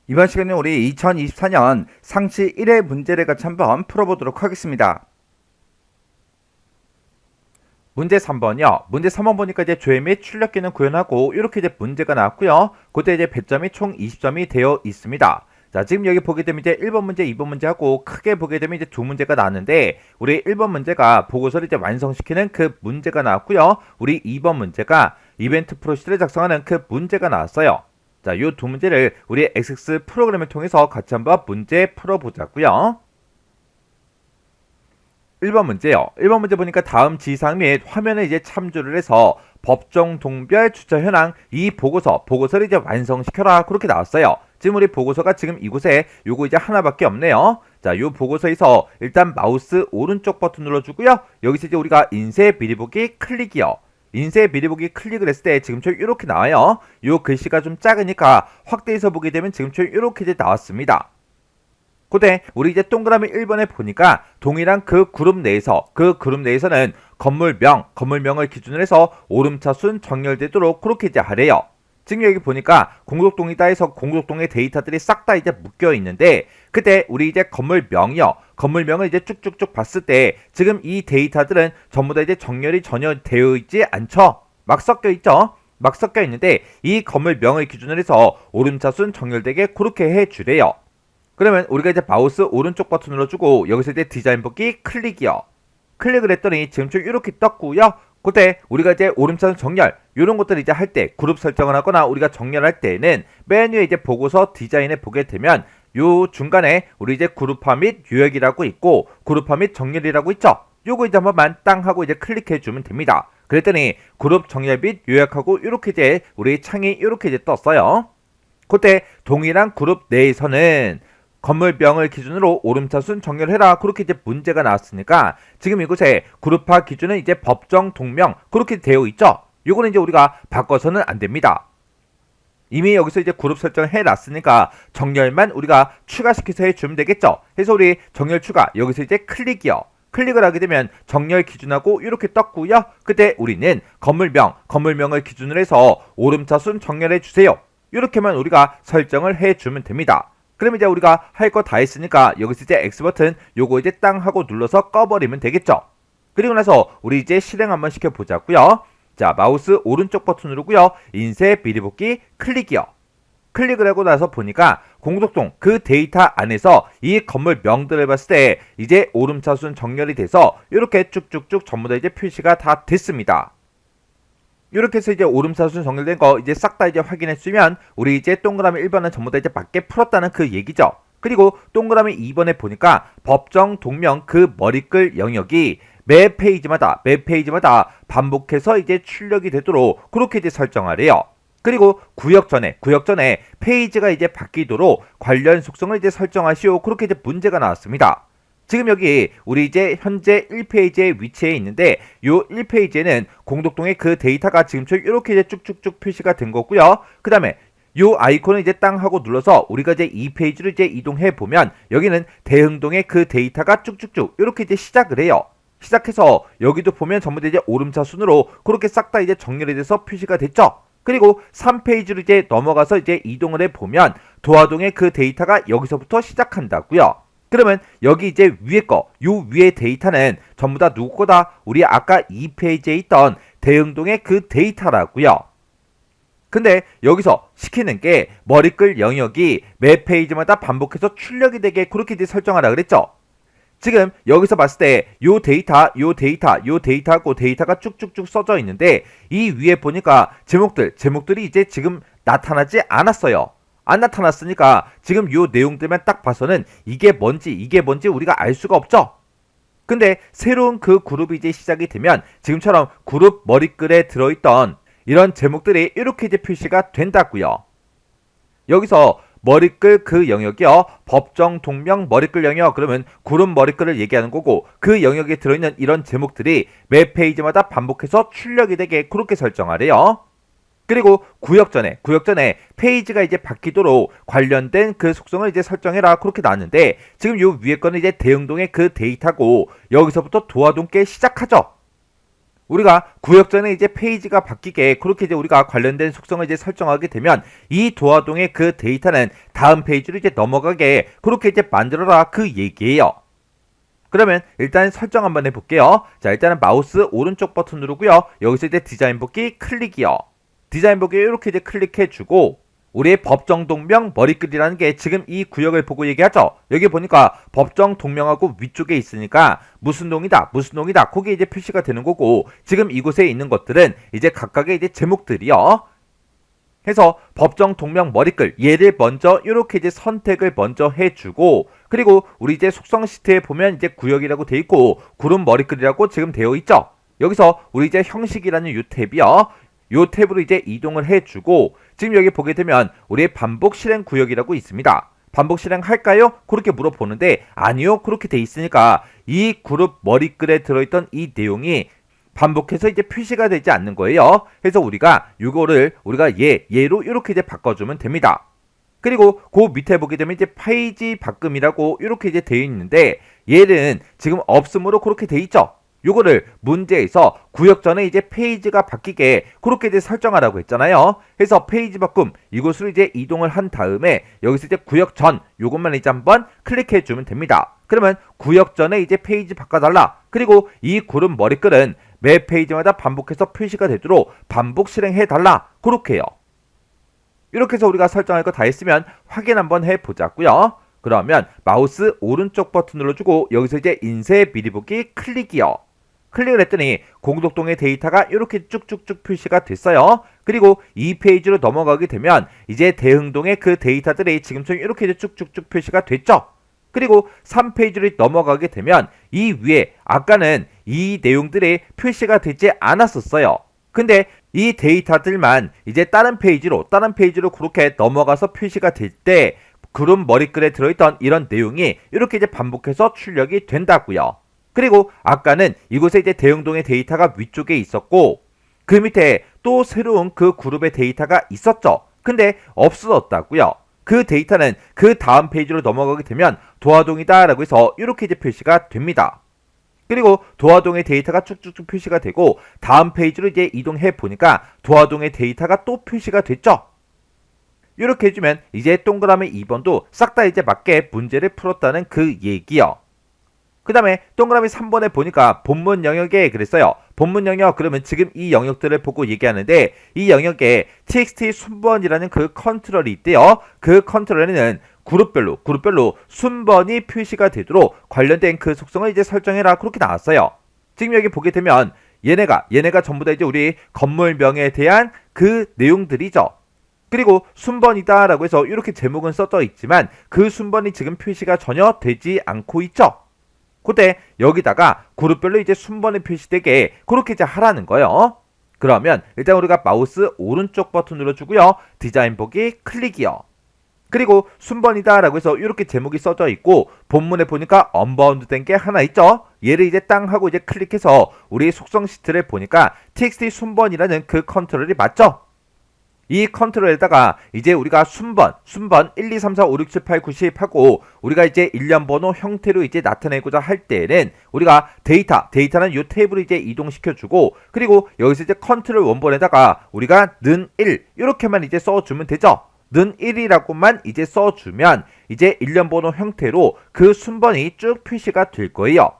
이번 시간에 우리 2024년 상시 1회 문제를 같이 한번 풀어보도록 하겠습니다. 문제 3번이요. 문제 3번 보니까 이제 조회 및 출력기는 구현하고 이렇게 이제 문제가 나왔고요. 그때 이제 배점이 총 20점이 되어 있습니다. 자, 지금 여기 보게 되면 이제 1번 문제, 2번 문제하고 크게 보게 되면 이제 두 문제가 나왔는데 우리 1번 문제가 보고서를 이제 완성시키는 그 문제가 나왔고요. 우리 2번 문제가 이벤트 프로시를 작성하는 그 문제가 나왔어요. 자, 요 두 문제를 우리 XX 프로그램을 통해서 같이 한번 문제 풀어보자고요. 1번 문제요. 1번 문제 보니까 다음 지상 및 화면에 이제 참조를 해서 법정 동별 주차 현황 이 보고서를 이제 완성시켜라 그렇게 나왔어요. 지금 우리 보고서가 지금 이곳에 요거 이제 하나밖에 없네요. 자, 요 보고서에서 일단 마우스 오른쪽 버튼 눌러주고요. 여기서 이제 우리가 인쇄 미리 보기 클릭이요. 인쇄 미리 보기 클릭을 했을 때 지금처럼 이렇게 나와요. 요 글씨가 좀 작으니까 확대해서 보게 되면 지금처럼 이렇게 이제 나왔습니다. 그때 우리 이제 동그라미 1번에 보니까 동일한 그 그룹 내에서는 건물명을 기준으로 해서 오름차순 정렬되도록 그렇게 이제 하래요. 지금 여기 보니까 공덕동이다 해서 공덕동의 데이터들이 싹 다 이제 묶여 있는데 그때 우리 이제 건물명을 이제 쭉쭉쭉 봤을 때 지금 이 데이터들은 전부 다 이제 정렬이 전혀 되어 있지 않죠. 막 섞여 있죠. 막 섞여 있는데 이 건물명을 기준으로 해서 오름차순 정렬되게 그렇게 해주래요. 그러면 우리가 이제 마우스 오른쪽 버튼 눌러주고 여기서 이제 디자인 뽑기 클릭이요. 클릭을 했더니 지금처럼 이렇게 떴고요. 그때 우리가 이제 오름차순 정렬 이런 것들을 이제 할 때 그룹 설정을 하거나 우리가 정렬할 때는 메뉴에 이제 보고서 디자인에 보게 되면 요 중간에 우리 이제 그룹화 및 요약이라고 있고 그룹화 및 정렬이라고 있죠. 요거 이제 한번만 땅 하고 이제 클릭해 주면 됩니다. 그랬더니 그룹 정렬 및 요약하고 이렇게 이제 우리 창이 이렇게 이제 떴어요. 그때 동일한 그룹 내에서는 건물명을 기준으로 오름차순 정렬해라 그렇게 이제 문제가 나왔으니까 지금 이곳에 그룹화 기준은 이제 법정 동명 그렇게 되어 있죠. 요거는 이제 우리가 바꿔서는 안 됩니다. 이미 여기서 이제 그룹 설정을 해놨으니까 정렬만 우리가 추가시켜서 해주면 되겠죠. 그래서 우리 정렬 추가 여기서 이제 클릭이요. 클릭을 하게 되면 정렬 기준하고 이렇게 떴고요. 그때 우리는 건물명을 기준으로 해서 오름차순 정렬해 주세요. 이렇게만 우리가 설정을 해주면 됩니다. 그러면 이제 우리가 할 거 다 했으니까 여기서 이제 X 버튼 요거 이제 땅 하고 눌러서 꺼버리면 되겠죠. 그리고 나서 우리 이제 실행 한번 시켜보자고요. 자, 마우스 오른쪽 버튼 누르고요. 인쇄 미리 복기 클릭이요. 클릭을 하고 나서 보니까 공덕동 그 데이터 안에서 이 건물 명들을 봤을 때 이제 오름차순 정렬이 돼서 이렇게 쭉쭉쭉 전부 다 이제 표시가 다 됐습니다. 이렇게 해서 이제 오름차순 정렬된 거 이제 싹 다 이제 확인했으면 우리 이제 동그라미 1번은 전부 다 이제 맞게 풀었다는 그 얘기죠. 그리고 동그라미 2번에 보니까 법정 동명 그 머리글 영역이 매 페이지마다 반복해서 이제 출력이 되도록 그렇게 이제 설정하래요. 그리고 구역 전에 페이지가 이제 바뀌도록 관련 속성을 이제 설정하시오. 그렇게 이제 문제가 나왔습니다. 지금 여기 우리 이제 현재 1페이지의 위치에 있는데 요 1페이지에는 공덕동의 그 데이터가 지금처럼 이렇게 이제 쭉쭉쭉 표시가 된 거고요. 그 다음에 요 아이콘을 이제 땅 하고 눌러서 우리가 이제 2페이지로 이제 이동해 보면 여기는 대흥동의 그 데이터가 쭉쭉쭉 이렇게 이제 시작을 해요. 시작해서 여기도 보면 전부 다 이제 오름차순으로 그렇게 싹 다 이제 정렬이 돼서 표시가 됐죠. 그리고 3페이지로 이제 넘어가서 이제 이동을 해 보면 도화동의 그 데이터가 여기서부터 시작한다고요. 그러면 여기 이제 요 위에 데이터는 전부 다 누구 거다? 우리 아까 2페이지에 있던 대흥동의 그 데이터라고요. 근데 여기서 시키는 게 머리글 영역이 매 페이지마다 반복해서 출력이 되게 그렇게 이제 설정하라 그랬죠. 지금 여기서 봤을 때 요 데이터하고 데이터가 쭉쭉쭉 써져 있는데 이 위에 보니까 제목들이 이제 지금 나타나지 않았어요. 안 나타났으니까 지금 요 내용들만 딱 봐서는 이게 뭔지 우리가 알 수가 없죠. 근데 새로운 그 그룹이 이제 시작이 되면 지금처럼 그룹 머리글에 들어있던 이런 제목들이 이렇게 이제 표시가 된다고요. 여기서 머리글 그 영역이요. 법정 동명 머리글 영역 그러면 그룹 머리글을 얘기하는 거고 그 영역에 들어있는 이런 제목들이 매 페이지마다 반복해서 출력이 되게 그렇게 설정하래요. 그리고 구역 전에 페이지가 이제 바뀌도록 관련된 그 속성을 이제 설정해라 그렇게 나왔는데 지금 요 위에 거는 이제 대흥동의 그 데이터고 여기서부터 도화동께 시작하죠. 우리가 구역 전에 이제 페이지가 바뀌게 그렇게 이제 우리가 관련된 속성을 이제 설정하게 되면 이 도화동의 그 데이터는 다음 페이지로 이제 넘어가게 그렇게 이제 만들어라 그 얘기예요. 그러면 일단 설정 한번 해볼게요. 자, 일단은 마우스 오른쪽 버튼 누르고요. 여기서 이제 디자인 보기 클릭이요. 디자인 보기 이렇게 이제 클릭해주고 우리의 법정 동명 머리글이라는 게 지금 이 구역을 보고 얘기하죠. 여기 보니까 법정 동명하고 위쪽에 있으니까 무슨 동이다 무슨 동이다 거기에 이제 표시가 되는 거고 지금 이곳에 있는 것들은 이제 각각의 이제 제목들이요. 해서 법정 동명 머리글 얘를 먼저 이렇게 이제 선택을 먼저 해주고 그리고 우리 이제 속성 시트에 보면 이제 구역이라고 돼 있고 구름 머리글이라고 지금 되어 있죠. 여기서 우리 이제 형식이라는 요 탭이요. 요 탭으로 이제 이동을 해주고 지금 여기 보게 되면 우리의 반복 실행 구역이라고 있습니다. 반복 실행할까요? 그렇게 물어보는데 아니요 그렇게 돼 있으니까 이 그룹 머리글에 들어있던 이 내용이 반복해서 이제 표시가 되지 않는 거예요. 그래서 우리가 이거를 우리가 얘로 이렇게 이제 바꿔주면 됩니다. 그리고 그 밑에 보게 되면 이제 페이지 바꿈이라고 이렇게 이제 되어 있는데 얘는 지금 없음으로 그렇게 돼 있죠. 요거를 문제에서 구역 전에 이제 페이지가 바뀌게 그렇게 이제 설정하라고 했잖아요. 그래서 페이지 바꿈 이곳으로 이제 이동을 한 다음에 여기서 이제 구역 전 요것만 이제 한번 클릭해 주면 됩니다. 그러면 구역 전에 이제 페이지 바꿔달라. 그리고 이 구름 머리글은 매 페이지마다 반복해서 표시가 되도록 반복 실행해 달라. 그렇게요. 이렇게 해서 우리가 설정할 거 다 했으면 확인 한번 해보자고요. 그러면 마우스 오른쪽 버튼 눌러주고 여기서 이제 인쇄 미리 보기 클릭이요. 클릭을 했더니 공덕동의 데이터가 이렇게 쭉쭉쭉 표시가 됐어요. 그리고 이 페이지로 넘어가게 되면 이제 대흥동의 그 데이터들이 지금처럼 이렇게 이제 쭉쭉쭉 표시가 됐죠. 그리고 3페이지로 넘어가게 되면 이 위에 아까는 이 내용들이 표시가 되지 않았었어요. 근데 이 데이터들만 이제 다른 페이지로 그렇게 넘어가서 표시가 될 때 그룹 머리글에 들어있던 이런 내용이 이렇게 이제 반복해서 출력이 된다고요. 그리고 아까는 이곳에 이제 대흥동의 데이터가 위쪽에 있었고 그 밑에 또 새로운 그 그룹의 데이터가 있었죠. 근데 없어졌다고요. 그 데이터는 그 다음 페이지로 넘어가게 되면 도화동이다 라고 해서 이렇게 이제 표시가 됩니다. 그리고 도화동의 데이터가 쭉쭉쭉 표시가 되고 다음 페이지로 이제 이동해 보니까 도화동의 데이터가 또 표시가 됐죠. 이렇게 해주면 이제 동그라미 2번도 싹 다 이제 맞게 문제를 풀었다는 그 얘기요. 그 다음에 동그라미 3번에 보니까 본문 영역에 그랬어요. 본문 영역 그러면 지금 이 영역들을 보고 얘기하는데 이 영역에 txt 순번이라는 그 컨트롤이 있대요. 그 컨트롤에는 그룹별로 순번이 표시가 되도록 관련된 그 속성을 이제 설정해라 그렇게 나왔어요. 지금 여기 보게 되면 얘네가 전부 다 이제 우리 건물명에 대한 그 내용들이죠. 그리고 순번이다 라고 해서 이렇게 제목은 써져 있지만 그 순번이 지금 표시가 전혀 되지 않고 있죠. 그때 여기다가 그룹별로 이제 순번이 표시되게 그렇게 이제 하라는 거예요. 그러면 일단 우리가 마우스 오른쪽 버튼 눌러주고요. 디자인 보기 클릭이요. 그리고 순번이다 라고 해서 이렇게 제목이 써져 있고 본문에 보니까 언바운드 된 게 하나 있죠. 얘를 이제 땅 하고 이제 클릭해서 우리 속성 시트를 보니까 txt 순번이라는 그 컨트롤이 맞죠. 이 컨트롤에다가 이제 우리가 순번 1, 2, 3, 4, 5, 6, 7, 8, 9, 10 하고 우리가 이제 일련 번호 형태로 이제 나타내고자 할 때는 우리가 데이터는 요 탭으로 이제 이동시켜주고 그리고 여기서 이제 컨트롤 원본에다가 우리가 는1 이렇게만 이제 써주면 되죠. 는1이라고만 이제 써주면 이제 일련 번호 형태로 그 순번이 쭉 표시가 될 거예요.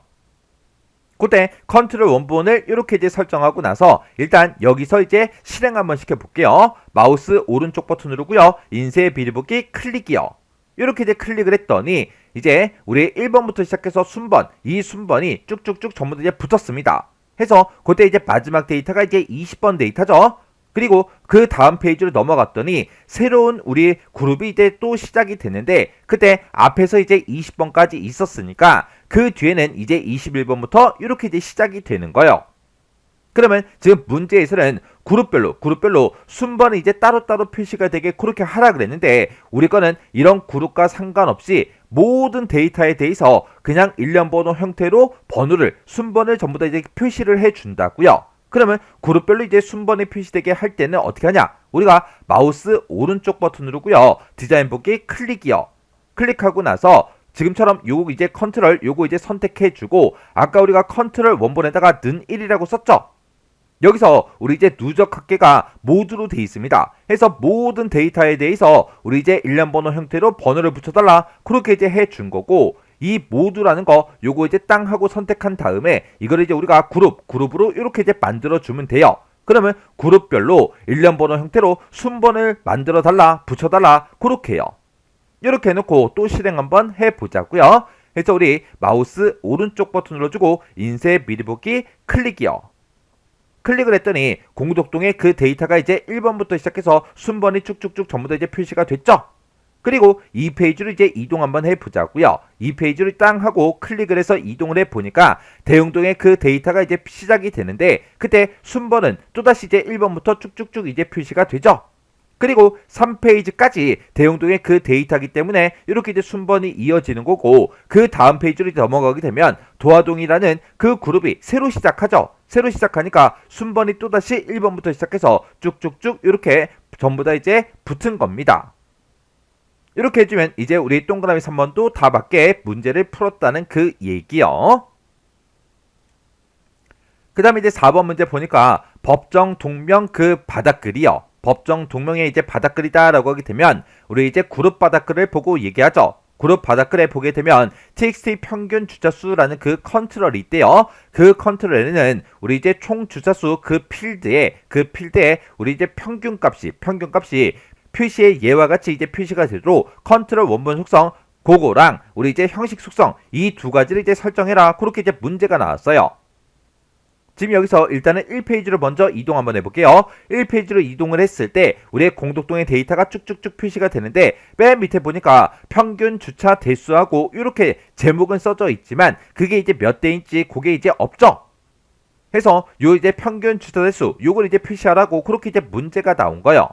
그때 컨트롤 원본을 이렇게 이제 설정하고 나서 일단 여기서 이제 실행 한번 시켜볼게요. 마우스 오른쪽 버튼 누르고요. 인쇄 비리 보기 클릭이요. 이렇게 이제 클릭을 했더니 이제 우리 1번부터 시작해서 순번, 이 순번이 쭉쭉쭉 전부 다 이제 붙었습니다. 해서 그때 이제 마지막 데이터가 이제 20번 데이터죠. 그리고 그 다음 페이지로 넘어갔더니 새로운 우리 그룹이 이제 또 시작이 됐는데 그때 앞에서 이제 20번까지 있었으니까 그 뒤에는 이제 21번부터 이렇게 이제 시작이 되는 거예요. 그러면 지금 문제에서는 그룹별로 순번이 이제 따로따로 표시가 되게 그렇게 하라 그랬는데 우리 거는 이런 그룹과 상관없이 모든 데이터에 대해서 그냥 일련 번호 형태로 순번을 전부 다 이제 표시를 해 준다고요. 그러면 그룹별로 이제 순번이 표시되게 할 때는 어떻게 하냐? 우리가 마우스 오른쪽 버튼 누르고요. 디자인 보기 클릭이요. 클릭하고 나서 지금처럼 요거 이제 컨트롤 요거 이제 선택해 주고 아까 우리가 컨트롤 원본에다가 는1이라고 썼죠? 여기서 우리 이제 누적 합계가 모두로 돼 있습니다. 해서 모든 데이터에 대해서 우리 이제 일련 번호 형태로 번호를 붙여달라 그렇게 이제 해준 거고, 이 모두라는 거 요거 이제 땅 하고 선택한 다음에 이걸 이제 우리가 그룹으로 이렇게 이제 만들어 주면 돼요. 그러면 그룹별로 일련 번호 형태로 순번을 만들어 달라 붙여달라 그렇게 해요. 이렇게 해놓고 또 실행 한번 해보자고요. 그래서 우리 마우스 오른쪽 버튼 눌러주고 인쇄 미리 보기 클릭이요. 클릭을 했더니 공독동에 그 데이터가 이제 1번부터 시작해서 순번이 쭉쭉쭉 전부 다 이제 표시가 됐죠. 그리고 이 페이지로 이제 이동 한번 해보자고요. 이 페이지를 땅 하고 클릭을 해서 이동을 해보니까 대용동에 그 데이터가 이제 시작이 되는데, 그때 순번은 또다시 이제 1번부터 쭉쭉쭉 이제 표시가 되죠. 그리고 3페이지까지 대용동의 그 데이터이기 때문에 이렇게 이제 순번이 이어지는 거고, 그 다음 페이지로 넘어가게 되면 도화동이라는 그 그룹이 새로 시작하죠. 새로 시작하니까 순번이 또다시 1번부터 시작해서 쭉쭉쭉 이렇게 전부 다 이제 붙은 겁니다. 이렇게 해주면 이제 우리 동그라미 3번도 다 맞게 문제를 풀었다는 그 얘기요. 그 다음에 이제 4번 문제 보니까 법정 동명 그 바닥글이요. 법정 동명의 이제 바닥글이다라고 하게 되면 우리 이제 그룹 바닥글을 보고 얘기하죠. 그룹 바닥글에 보게 되면 txt 평균 주차수라는 그 컨트롤이 있대요. 그 컨트롤에는 우리 이제 총 주차수 그 필드에 우리 이제 평균값이 표시의 예와 같이 이제 표시가 되도록 컨트롤 원본 속성 그거랑 우리 이제 형식 속성 이 두 가지를 이제 설정해라 그렇게 이제 문제가 나왔어요. 지금 여기서 일단은 1페이지로 먼저 이동 한번 해볼게요. 1페이지로 이동을 했을 때 우리의 공독동의 데이터가 쭉쭉쭉 표시가 되는데, 맨 밑에 보니까 평균 주차 대수하고 이렇게 제목은 써져 있지만 그게 이제 몇 대인지 그게 이제 없죠. 해서 요 이제 평균 주차 대수 요걸 이제 표시하라고 그렇게 이제 문제가 나온 거예요.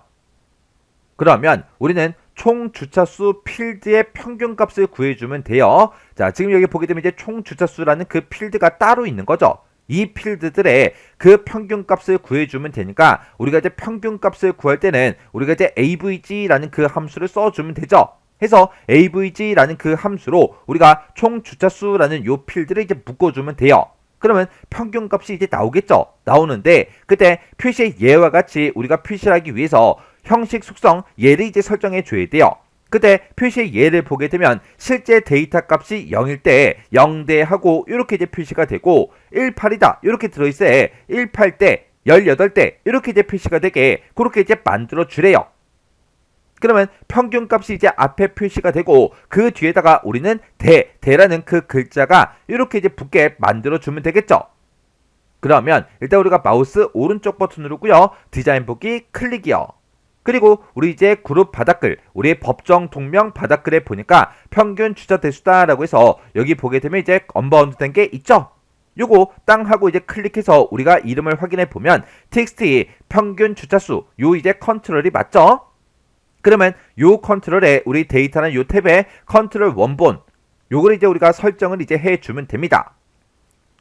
그러면 우리는 총 주차수 필드의 평균값을 구해주면 돼요. 자, 지금 여기 보게 되면 이제 총 주차수라는 그 필드가 따로 있는 거죠. 이 필드들의 그 평균값을 구해주면 되니까 우리가 이제 평균값을 구할 때는 우리가 이제 avg라는 그 함수를 써주면 되죠. 해서 avg라는 그 함수로 우리가 총 주차수라는 요 필드를 이제 묶어주면 돼요. 그러면 평균값이 이제 나오겠죠. 나오는데 그때 표시의 예와 같이 우리가 표시를 하기 위해서 형식 속성 예를 이제 설정해 줘야 돼요. 그때 표시의 예를 보게 되면 실제 데이터 값이 0일 때 0대 하고 이렇게 이제 표시가 되고 18이다 이렇게 들어있을 때 18대 18대 이렇게 이제 표시가 되게 그렇게 이제 만들어 주래요. 그러면 평균값이 이제 앞에 표시가 되고 그 뒤에다가 우리는 대라는 그 글자가 이렇게 이제 붙게 만들어 주면 되겠죠. 그러면 일단 우리가 마우스 오른쪽 버튼 누르고요. 디자인 보기 클릭이요. 그리고 우리 이제 그룹 바닥글, 우리의 법정 동명 바닥글에 보니까 평균 주차 대수다라고 해서 여기 보게 되면 이제 언바운드 된 게 있죠. 요거 땅 하고 이제 클릭해서 우리가 이름을 확인해 보면 txt 평균 주차수 요 이제 컨트롤이 맞죠? 그러면 요 컨트롤에 우리 데이터는 요 탭에 컨트롤 원본 요걸 이제 우리가 설정을 이제 해주면 됩니다.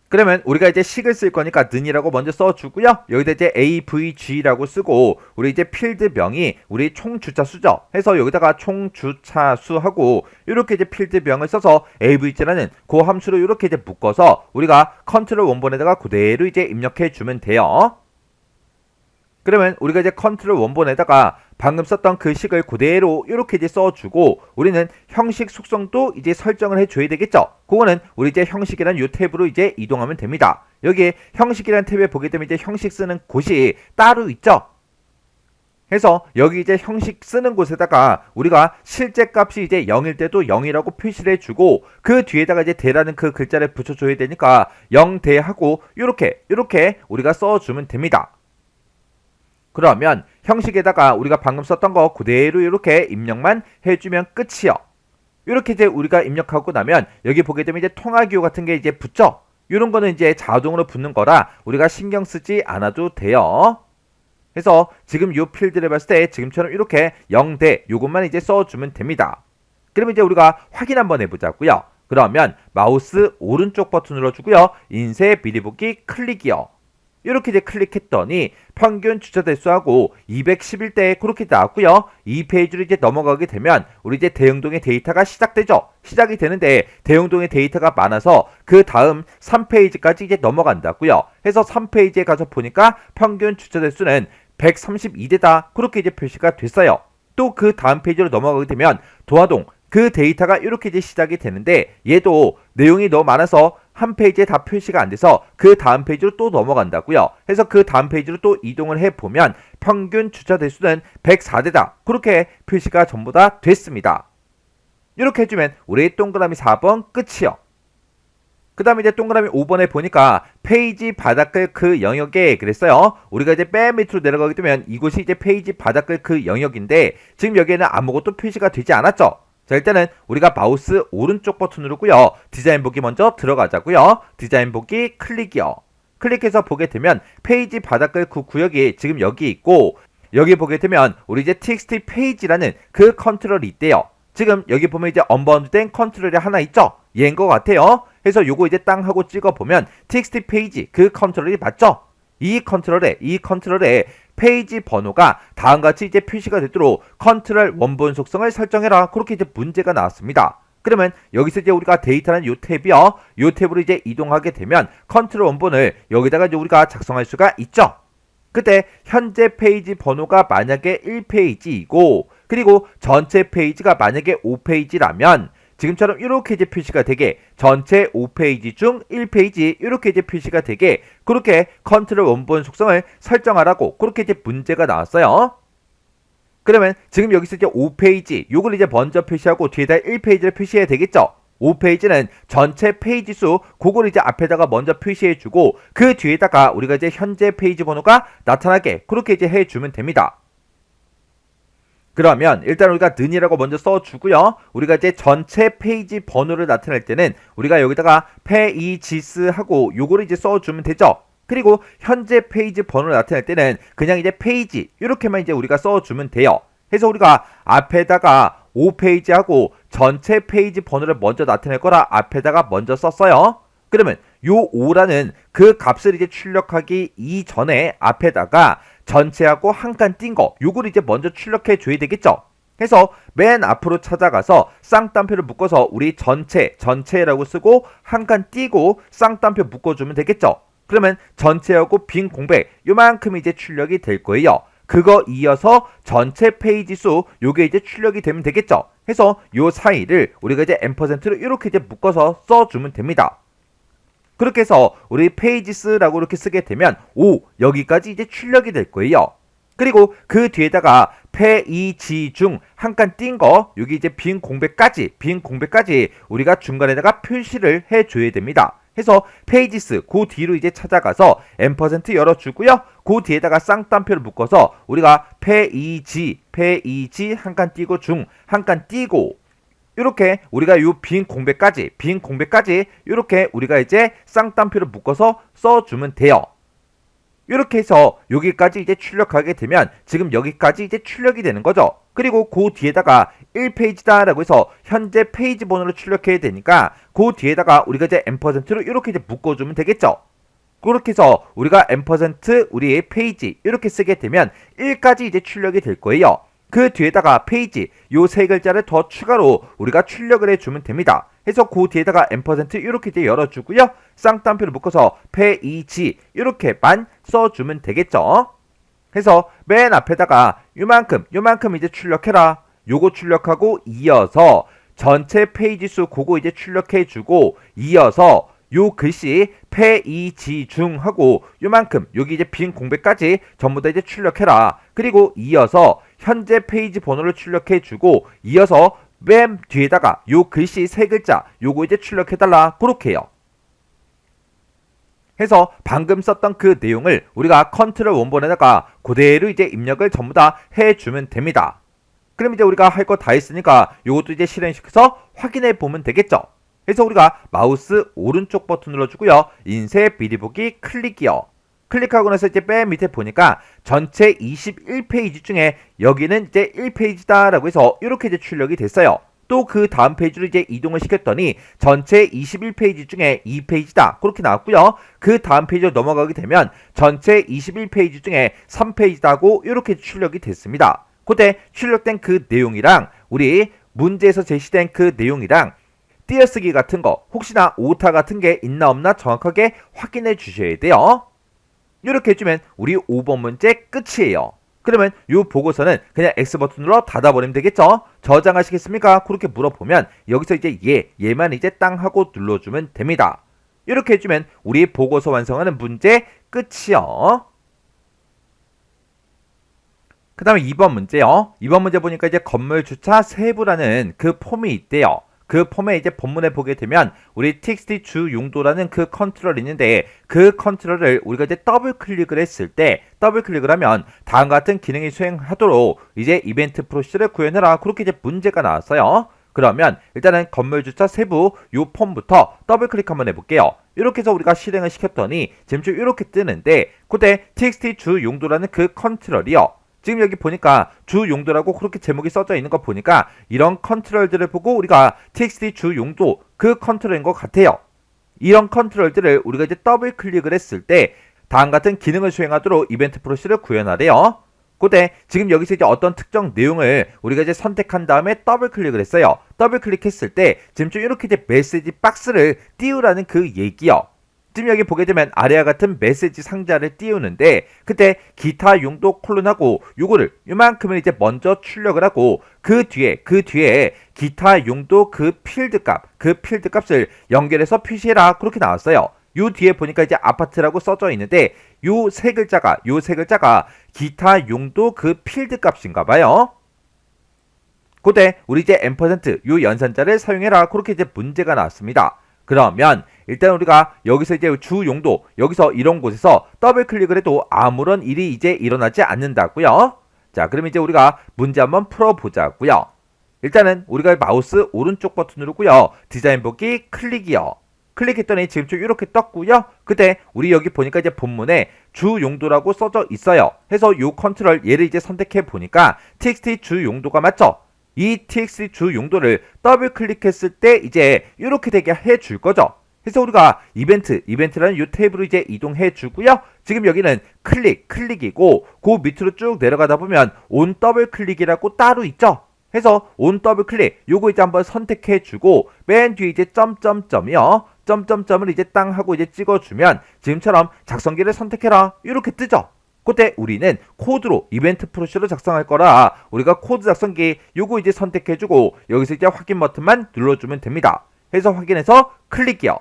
그러면 우리가 이제 식을 쓸 거니까 는이라고 먼저 써주고요. 여기다 이제 avg라고 쓰고 우리 이제 필드명이 우리 총주차수죠. 해서 여기다가 총주차수하고 이렇게 이제 필드명을 써서 avg라는 그 함수로 이렇게 이제 묶어서 우리가 컨트롤 원본에다가 그대로 이제 입력해 주면 돼요. 그러면 우리가 이제 컨트롤 원본에다가 방금 썼던 그 식을 그대로 이렇게 이제 써주고 우리는 형식 속성도 이제 설정을 해줘야 되겠죠. 그거는 우리 이제 형식이란 요 탭으로 이제 이동하면 됩니다. 여기에 형식이란 탭에 보게 되면 이제 형식 쓰는 곳이 따로 있죠. 해서 여기 이제 형식 쓰는 곳에다가 우리가 실제 값이 이제 0일 때도 0이라고 표시를 해주고 그 뒤에다가 이제 대라는 그 글자를 붙여줘야 되니까 0대하고 이렇게 우리가 써주면 됩니다. 그러면 형식에다가 우리가 방금 썼던 거 그대로 이렇게 입력만 해주면 끝이요. 이렇게 이제 우리가 입력하고 나면 여기 보게 되면 이제 통화기호 같은 게 이제 붙죠. 이런 거는 이제 자동으로 붙는 거라 우리가 신경 쓰지 않아도 돼요. 그래서 지금 이 필드를 봤을 때 지금처럼 이렇게 0대 요것만 이제 써주면 됩니다. 그러면 이제 우리가 확인 한번 해보자고요. 그러면 마우스 오른쪽 버튼 눌러주고요. 인쇄 미리 보기 클릭이요. 이렇게 이제 클릭했더니 평균 주차 대수하고 211대 그렇게 나왔고요. 이 페이지로 이제 넘어가게 되면 우리 이제 대응동의 데이터가 시작되죠. 시작이 되는데 대응동의 데이터가 많아서 그 다음 3페이지까지 이제 넘어간다고요. 해서 3페이지에 가서 보니까 평균 주차 대수는 132대다 그렇게 이제 표시가 됐어요. 또 그 다음 페이지로 넘어가게 되면 도화동 그 데이터가 이렇게 이제 시작이 되는데 얘도 내용이 너무 많아서 한 페이지에 다 표시가 안 돼서 그 다음 페이지로 또 넘어간다고요. 해서 그 다음 페이지로 또 이동을 해보면 평균 주차 대수는 104대다. 그렇게 표시가 전부 다 됐습니다. 이렇게 해주면 우리 동그라미 4번 끝이요. 그 다음에 이제 동그라미 5번에 보니까 페이지 바닥글 그 영역에 그랬어요. 우리가 이제 맨 밑으로 내려가게 되면 이곳이 이제 페이지 바닥글 그 영역인데 지금 여기에는 아무것도 표시가 되지 않았죠. 자, 일단은 우리가 마우스 오른쪽 버튼 누르고요. 디자인 보기 먼저 들어가자고요. 디자인 보기 클릭이요. 클릭해서 보게 되면 페이지 바닥글 그 구역이 지금 여기 있고 여기 보게 되면 우리 이제 txt 페이지라는 그 컨트롤이 있대요. 지금 여기 보면 이제 언바운드된 컨트롤이 하나 있죠? 얘인 것 같아요. 그래서 요거 이제 땅 하고 찍어보면 txt 페이지 그 컨트롤이 맞죠? 이 컨트롤에 페이지 번호가 다음같이 이제 표시가 되도록 컨트롤 원본 속성을 설정해라. 그렇게 이제 문제가 나왔습니다. 그러면 여기서 이제 우리가 데이터는 요 탭이요. 요 탭으로 이제 이동하게 되면 컨트롤 원본을 여기다가 이제 우리가 작성할 수가 있죠. 그때 현재 페이지 번호가 만약에 1페이지이고 그리고 전체 페이지가 만약에 5페이지라면 지금처럼 이렇게 이제 표시가 되게 전체 5페이지 중 1페이지 이렇게 이제 표시가 되게 그렇게 컨트롤 원본 속성을 설정하라고 그렇게 이제 문제가 나왔어요. 그러면 지금 여기서 이제 5페이지 요걸 이제 먼저 표시하고 뒤에다 1페이지를 표시해야 되겠죠. 5페이지는 전체 페이지 수 그걸 이제 앞에다가 먼저 표시해주고 그 뒤에다가 우리가 이제 현재 페이지 번호가 나타나게 그렇게 이제 해주면 됩니다. 그러면 일단 우리가 는이라고 먼저 써주고요. 우리가 이제 전체 페이지 번호를 나타낼 때는 우리가 여기다가 페이지스 하고 요거를 이제 써주면 되죠. 그리고 현재 페이지 번호를 나타낼 때는 그냥 이제 페이지 이렇게만 이제 우리가 써주면 돼요. 그래서 우리가 앞에다가 5페이지 하고 전체 페이지 번호를 먼저 나타낼 거라 앞에다가 먼저 썼어요. 그러면 요 5라는 그 값을 이제 출력하기 이전에 앞에다가 전체하고 한 칸 띈 거 요걸 이제 먼저 출력해 줘야 되겠죠. 그래서 맨 앞으로 찾아가서 쌍따옴표를 묶어서 우리 전체라고 쓰고 한 칸 띄고 쌍따옴표 묶어주면 되겠죠. 그러면 전체하고 빈 공백 요만큼 이제 출력이 될 거예요. 그거 이어서 전체 페이지 수 요게 이제 출력이 되면 되겠죠. 해서 요 사이를 우리가 이제 앰퍼센트로 이렇게 이제 묶어서 써주면 됩니다. 그렇게 해서 우리 페이지스라고 이렇게 쓰게 되면 5 여기까지 이제 출력이 될 거예요. 그리고 그 뒤에다가 페이지 중 한 칸 띈 거 여기 이제 빈 공백까지 우리가 중간에다가 표시를 해줘야 됩니다. 해서 페이지스 그 뒤로 이제 찾아가서 앰퍼센트 열어주고요. 그 뒤에다가 쌍따옴표를 묶어서 우리가 페이지 한 칸 띄고 중 한 칸 띄고 이렇게 우리가 요 빈 공백까지 이렇게 우리가 이제 쌍따옴표를 묶어서 써주면 돼요. 이렇게 해서 여기까지 이제 출력하게 되면 지금 여기까지 이제 출력이 되는 거죠. 그리고 그 뒤에다가 1페이지다 라고 해서 현재 페이지 번호를 출력해야 되니까 그 뒤에다가 우리가 이제 앰퍼센트로 이렇게 이제 묶어주면 되겠죠. 그렇게 해서 우리가 앰퍼센트 우리의 페이지 이렇게 쓰게 되면 1까지 이제 출력이 될 거예요. 그 뒤에다가 페이지 요 세 글자를 더 추가로 우리가 출력을 해주면 됩니다. 해서 그 뒤에다가 앰퍼센트 이렇게 이제 열어주고요. 쌍따옴표를 묶어서 페이지 이렇게만 써주면 되겠죠. 해서 맨 앞에다가 요만큼 이제 출력해라. 요거 출력하고 이어서 전체 페이지 수 그거 이제 출력해주고 이어서 요 글씨 페이지 중 하고 요만큼 여기 이제 빈 공백까지 전부 다 이제 출력해라. 그리고 이어서 현재 페이지 번호를 출력해주고 이어서 맨 뒤에다가 요 글씨 세 글자 요거 이제 출력해달라. 그렇게 해요. 해서 방금 썼던 그 내용을 우리가 컨트롤 원본에다가 그대로 이제 입력을 전부 다 해주면 됩니다. 그럼 이제 우리가 할 거 다 했으니까 요것도 이제 실행시켜서 확인해 보면 되겠죠. 그래서 우리가 마우스 오른쪽 버튼 눌러주고요. 인쇄 미리 보기 클릭이요. 클릭하고 나서 이제 맨 밑에 보니까 전체 21페이지 중에 여기는 이제 1페이지다 라고 해서 이렇게 이제 출력이 됐어요. 또 그 다음 페이지로 이제 이동을 시켰더니 전체 21페이지 중에 2페이지다. 그렇게 나왔고요. 그 다음 페이지로 넘어가게 되면 전체 21페이지 중에 3페이지다고 이렇게 출력이 됐습니다. 그때 출력된 그 내용이랑 우리 문제에서 제시된 그 내용이랑 띄어쓰기 같은 거 혹시나 오타 같은 게 있나 없나 정확하게 확인해 주셔야 돼요. 이렇게 해주면 우리 5번 문제 끝이에요. 그러면 이 보고서는 그냥 X버튼으로 닫아버리면 되겠죠? 저장하시겠습니까? 그렇게 물어보면 여기서 이제 얘만 이제 땅 하고 눌러주면 됩니다. 이렇게 해주면 우리 보고서 완성하는 문제 끝이요. 그 다음에 2번 문제요. 2번 문제 보니까 이제 건물 주차 세부라는 그 폼이 있대요. 그 폼에 이제 본문에 보게 되면 우리 txt 주 용도라는 그 컨트롤이 있는데 그 컨트롤을 우리가 이제 더블 클릭을 했을 때 더블 클릭을 하면 다음과 같은 기능이 수행하도록 이제 이벤트 프로시를 구현해라. 그렇게 이제 문제가 나왔어요. 그러면 일단은 건물 주차 세부 요 폼부터 더블 클릭 한번 해볼게요. 이렇게 해서 우리가 실행을 시켰더니 지금 좀 이렇게 뜨는데 그때 txt 주 용도라는 그 컨트롤이요. 지금 여기 보니까 주 용도라고 그렇게 제목이 써져 있는 거 보니까 이런 컨트롤들을 보고 우리가 txt 주 용도 그 컨트롤인 것 같아요. 이런 컨트롤들을 우리가 이제 더블 클릭을 했을 때 다음 같은 기능을 수행하도록 이벤트 프로시를 구현하래요. 그때 지금 여기서 이제 어떤 특정 내용을 우리가 이제 선택한 다음에 더블 클릭을 했어요. 더블 클릭했을 때 지금 좀 이렇게 이제 메시지 박스를 띄우라는 그 얘기요. 지금 여기 보게 되면 아래와 같은 메시지 상자를 띄우는데 그때 기타 용도 콜론하고 요거를 요만큼을 이제 먼저 출력을 하고 그 뒤에 기타 용도 그 필드 값을 연결해서 표시해라. 그렇게 나왔어요. 요 뒤에 보니까 이제 아파트라고 써져 있는데 요 세 글자가 기타 용도 그 필드 값인가 봐요. 그때 우리 이제 앰퍼센트 요 연산자를 사용해라. 그렇게 이제 문제가 나왔습니다. 그러면 일단 우리가 여기서 이제 주 용도 여기서 이런 곳에서 더블 클릭을 해도 아무런 일이 이제 일어나지 않는다고요. 자, 그럼 이제 우리가 문제 한번 풀어보자고요. 일단은 우리가 마우스 오른쪽 버튼 누르고요. 디자인 보기 클릭이요. 클릭했더니 지금 좀 이렇게 떴고요. 그때 우리 여기 보니까 이제 본문에 주 용도라고 써져 있어요. 해서 요 컨트롤 얘를 이제 선택해 보니까 txt 주 용도가 맞죠? 이 txt 주 용도를 더블 클릭했을 때 이제 이렇게 되게 해줄 거죠. 그래서 우리가 이벤트라는 이 탭으로 이제 이동해 주고요. 지금 여기는 클릭이고 그 밑으로 쭉 내려가다 보면 온 더블 클릭이라고 따로 있죠. 해서 온 더블 클릭 요거 이제 한번 선택해 주고 맨 뒤에 이제 점점점이요. 점점점을 이제 땅 하고 이제 찍어주면 지금처럼 작성기를 선택해라. 이렇게 뜨죠. 그때 우리는 코드로 이벤트 프로시로 작성할 거라 우리가 코드 작성기 요거 이제 선택해주고 여기서 이제 확인 버튼만 눌러주면 됩니다. 해서 확인해서 클릭이요.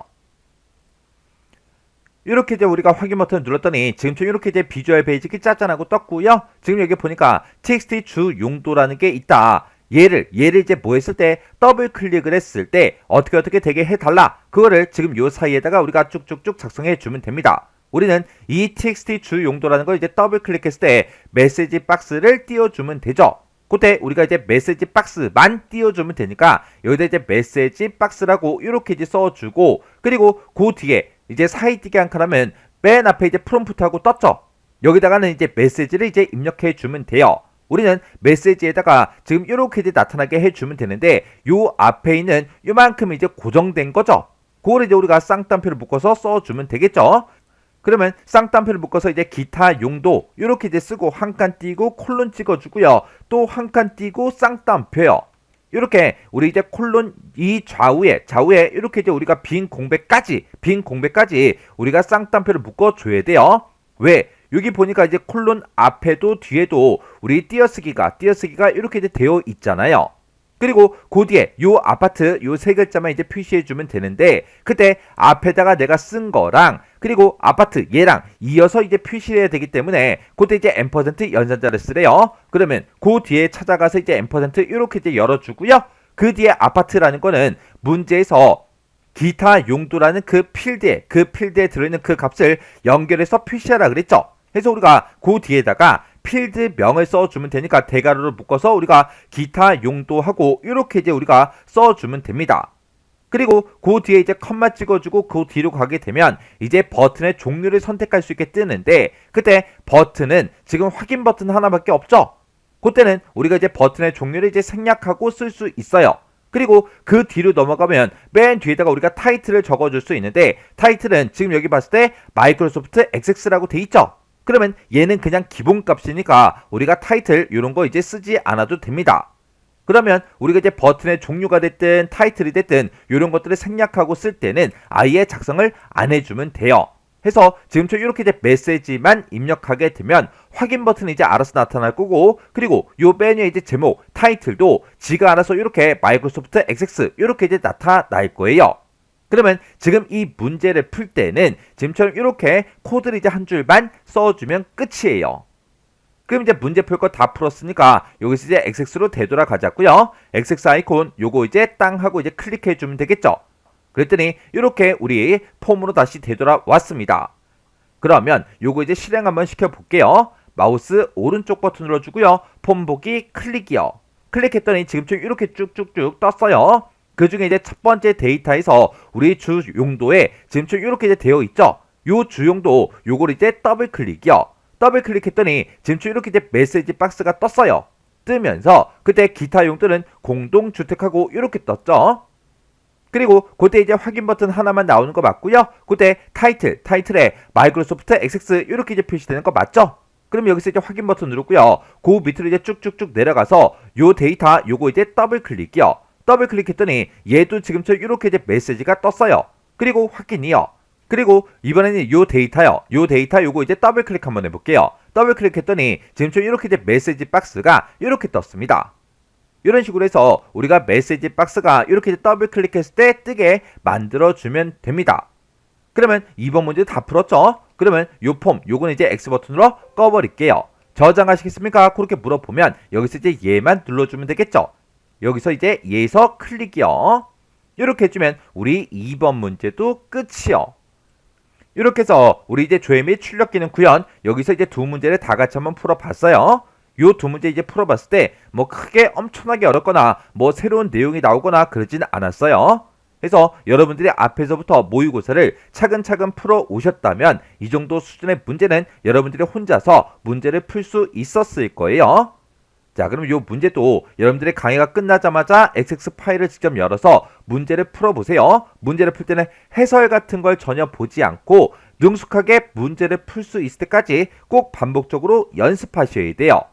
이렇게 이제 우리가 확인 버튼을 눌렀더니 지금처럼 이렇게 이제 비주얼 베이직이 짜잔하고 떴고요. 지금 여기 보니까 txt 주 용도라는 게 있다. 얘를 이제 뭐 했을 때 더블 클릭을 했을 때 어떻게 되게 해달라. 그거를 지금 요 사이에다가 우리가 쭉쭉쭉 작성해 주면 됩니다. 우리는 이 txt 주 용도라는 걸 이제 더블 클릭했을 때 메시지 박스를 띄워주면 되죠. 그때 우리가 이제 메시지 박스만 띄워주면 되니까 여기다 이제 메시지 박스라고 이렇게 이제 써주고 그리고 그 뒤에 이제 사이 띄게 한 칸 하면 맨 앞에 이제 프롬프트하고 떴죠. 여기다가는 이제 메시지를 이제 입력해 주면 돼요. 우리는 메시지에다가 지금 이렇게 이제 나타나게 해주면 되는데 요 앞에 있는 요만큼 이제 고정된 거죠. 그걸 이제 우리가 쌍따옴표를 묶어서 써주면 되겠죠. 그러면 쌍따옴표를 묶어서 이제 기타 용도 이렇게 이제 쓰고 한 칸 띄고 콜론 찍어주고요. 또 한 칸 띄고 쌍따옴표요. 이렇게 우리 이제 콜론 이 좌우에 이렇게 이제 우리가 빈 공백까지 우리가 쌍따옴표를 묶어줘야 돼요. 왜? 여기 보니까 이제 콜론 앞에도 뒤에도 우리 띄어쓰기가 이렇게 이제 되어 있잖아요. 그리고 그 뒤에 요 아파트 요 세 글자만 이제 표시해주면 되는데 그때 앞에다가 내가 쓴 거랑 그리고 아파트 얘랑 이어서 이제 표시해야 되기 때문에 그때 이제 앰퍼센트 연산자를 쓰래요. 그러면 그 뒤에 찾아가서 이제 앰퍼센트 이렇게 이제 열어주고요. 그 뒤에 아파트라는 거는 문제에서 기타 용도라는 그 필드에 들어있는 그 값을 연결해서 표시하라 그랬죠. 그래서 우리가 그 뒤에다가 필드명을 써주면 되니까 대괄호를 묶어서 우리가 기타 용도하고 이렇게 이제 우리가 써주면 됩니다. 그리고 그 뒤에 이제 컴마 찍어주고 그 뒤로 가게 되면 이제 버튼의 종류를 선택할 수 있게 뜨는데 그때 버튼은 지금 확인 버튼 하나밖에 없죠. 그때는 우리가 이제 버튼의 종류를 이제 생략하고 쓸 수 있어요. 그리고 그 뒤로 넘어가면 맨 뒤에다가 우리가 타이틀을 적어줄 수 있는데, 타이틀은 지금 여기 봤을 때 마이크로소프트 XX라고 돼 있죠. 그러면 얘는 그냥 기본값이니까 우리가 타이틀 이런 거 이제 쓰지 않아도 됩니다. 그러면 우리가 이제 버튼의 종류가 됐든 타이틀이 됐든 이런 것들을 생략하고 쓸 때는 아예 작성을 안 해주면 돼요. 해서 지금처럼 이렇게 이제 메시지만 입력하게 되면 확인 버튼이 이제 알아서 나타날 거고, 그리고 요 메뉴의 이제 제목, 타이틀도 지가 알아서 이렇게 마이크로소프트 XX 이렇게 이제 나타날 거예요. 그러면 지금 이 문제를 풀 때는 지금처럼 이렇게 코드를 이제 한 줄만 써주면 끝이에요. 그럼 이제 문제 풀 거 다 풀었으니까 여기서 이제 XX로 되돌아가자고요. XX 아이콘 요거 이제 땅 하고 이제 클릭해 주면 되겠죠. 그랬더니 이렇게 우리 폼으로 다시 되돌아왔습니다. 그러면 요거 이제 실행 한번 시켜볼게요. 마우스 오른쪽 버튼 눌러주고요. 폼 보기 클릭이요. 클릭했더니 지금처럼 이렇게 쭉쭉쭉 떴어요. 그 중에 이제 첫 번째 데이터에서 우리 주 용도에 지금처럼 이렇게 이제 되어 있죠. 요 주 용도 요걸 이제 더블 클릭이요. 더블 클릭했더니 지금처럼 이렇게 이제 메시지 박스가 떴어요. 뜨면서 그때 기타 용도는 공동주택하고 이렇게 떴죠. 그리고 그때 이제 확인 버튼 하나만 나오는 거 맞고요. 그때 타이틀에 마이크로소프트 XX 이렇게 이제 표시되는 거 맞죠? 그럼 여기서 이제 확인 버튼 누르고요. 그 밑으로 이제 쭉쭉쭉 내려가서 요 데이터 요거 이제 더블 클릭이요. 더블 클릭했더니 얘도 지금처럼 이렇게 이제 메시지가 떴어요. 그리고 확인이요. 그리고 이번에는 요 데이터요. 요 데이터 요거 이제 더블 클릭 한번 해볼게요. 더블 클릭했더니 지금처럼 이렇게 이제 메시지 박스가 이렇게 떴습니다. 이런 식으로 해서 우리가 메시지 박스가 이렇게 더블 클릭했을 때 뜨게 만들어주면 됩니다. 그러면 이번 문제 다 풀었죠? 그러면 요 폼, 요거는 이제 X 버튼으로 꺼버릴게요. 저장하시겠습니까? 그렇게 물어보면 여기서 이제 얘만 눌러주면 되겠죠? 여기서 이제 얘에서 클릭이요. 이렇게 해주면 우리 2번 문제도 끝이요. 이렇게 해서 우리 이제 조회 및 출력 기능 구현, 여기서 이제 두 문제를 다 같이 한번 풀어봤어요. 요 두 문제 이제 풀어봤을 때 뭐 크게 엄청나게 어렵거나 뭐 새로운 내용이 나오거나 그러진 않았어요. 그래서 여러분들이 앞에서부터 모의고사를 차근차근 풀어 오셨다면 이 정도 수준의 문제는 여러분들이 혼자서 문제를 풀 수 있었을 거예요. 자, 그럼 요 문제도 여러분들의 강의가 끝나자마자 XX 파일을 직접 열어서 문제를 풀어보세요. 문제를 풀 때는 해설 같은 걸 전혀 보지 않고 능숙하게 문제를 풀 수 있을 때까지 꼭 반복적으로 연습하셔야 돼요.